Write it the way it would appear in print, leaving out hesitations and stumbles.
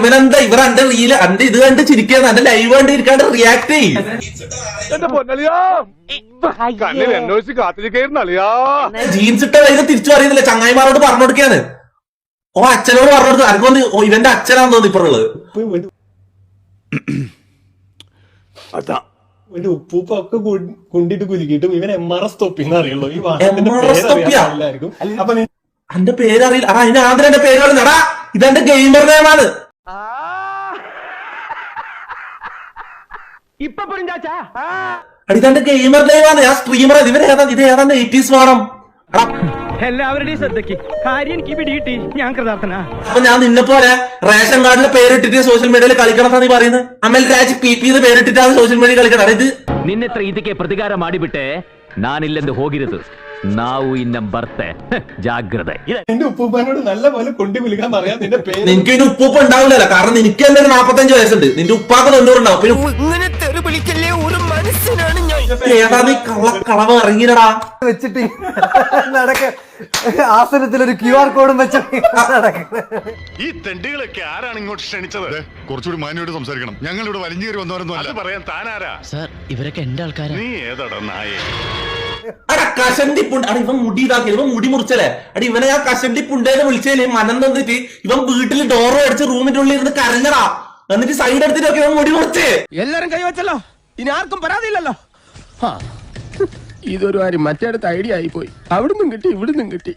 ഇവനെന്താ ഇവർ എന്റെ റീല് എന്റെ ഇത് കണ്ട് ചിരിക്കാന്ന് എന്റെ ലൈവ് കണ്ട് ഇരിക്കാണ്ട് റിയാക്ട് ചെയ്യും. ജീൻസ് ഇട്ട വൈകി തിരിച്ചു പറയുന്നില്ല, ചങ്ങായിമാരോട് പറഞ്ഞു കൊടുക്കാണ്. ഓ അച്ഛനോട് പറഞ്ഞു കൊടുത്തു. അനക്കൊന്ന് ഇവന്റെ അച്ഛനാന്ന് തോന്നി ഇപ്പുള്ളത്. ഉപ്പൂപ്പൊക്കെ കുണ്ടിട്ട് കുലുക്കിയിട്ടും ഇവൻ MRS തൊപ്പിന്ന് അറിയുള്ളൂ. ഈ അപ്പൊ എന്റെ പേരറിയില്ല. അതിന് ആദ്യം എന്റെ പേര് പറഞ്ഞടാ, ഇതെന്റെ ഗെയിമർ നെയിമാണ്. ഇതെന്റെ ഗെയിമർ നെയിമാണ്. ഞാൻ സ്ട്രീമർ. ഇത് ഏതാണ്ട് 80s വേണം. എല്ലാവരുടെയും ശ്രദ്ധയ്ക്ക് കാര്യം എനിക്ക് പിടികിട്ടി. ഞാൻ കൃതാർത്ഥന. അപ്പൊ ഞാൻ നിന്നെ പോലെ റേഷൻ കാർഡിലെ പേരിട്ടിട്ട് സോഷ്യൽ മീഡിയയിൽ കളിക്കണം നീ പറയുന്നത്. അമൽ രാജ് PP പേരിട്ടിട്ടാണ് സോഷ്യൽ മീഡിയ കളിക്കണം. ഇത് ನಿನ್ನೆತ್ರ ಇದಕ್ಕೆ ಪ್ರತಿಕಾರ ಮಾಡಿಬಿಟ್ಟೆ. ನಾನಿಲ್ಲೆಂದು ಹೋಗಿರದು. ನಾವು ಇನ್ನಂ ಬರ್ತೆ. ಜಾಗ್ರತೆ. നിന്റെ ഉപ്പൂപ്പനോട് നല്ല പോലെ കൊണ്ടി വിളിക്കാൻ പറയാം. നിന്റെ പേര് നിനക്ക് ഇതിന്റെ ഉപ്പൂപ്പ ഉണ്ടാവില്ലല്ലോ. കാരണം നിനക്ക് തന്നെ 45 വയസ്സുണ്ട്. നിന്റെ ഉപ്പാക്ക് 90 ഉണ്ടാവും. ഏതാ നീ കളവ് ഇറങ്ങിയില്ലടാ വെച്ചിട്ട് നടക്ക ആസനത്തിലൊരു QR കോഡും വെച്ച ഈ തെണ്ടികളൊക്കെ ആരാണ് ഇങ്ങോട്ട് ക്ഷണിച്ചത്? കുറച്ചുകൂടി മാന്യോട് സംസാരിക്കണം. ഞങ്ങൾ ഇവിടെ വലിഞ്ഞു കയറി വന്നവരൊന്നും അല്ല. പറയാൻ താനാരാ? സാർ, ഇവരൊക്കെ എന്റെ ആൾക്കാരാ. നീ ഏതാടാ നായേ? കഷണ്ടി പുണ്ട്. അടി ഇവൻ മുടി ഇതാക്കി, ഇവൻ മുടി മുറിച്ചല്ലേ. അടി ഇവനെ ഞാൻ കഷണ്ടി പുണ്ടേന്ന് വിളിച്ചേലേ മനം തന്നിട്ട് ഇവൻ വീട്ടിൽ ഡോറ് അടിച്ച് റൂമിന്റെ ഉള്ളിൽ ഇരുന്ന് കരഞ്ഞടാ. എന്നിട്ട് സൈഡ് എടുത്തിട്ടൊക്കെ ഇവൻ മുടി മുറിച്ചേ. എല്ലാരും കൈവച്ചല്ലോ, ഇനി ആർക്കും പരാതിയില്ലല്ലോ. ഇതൊരു കാര്യം മറ്റേടത്ത് ഐഡിയ ആയിപ്പോയി. അവിടുന്നും കിട്ടി ഇവിടുന്നും കിട്ടി.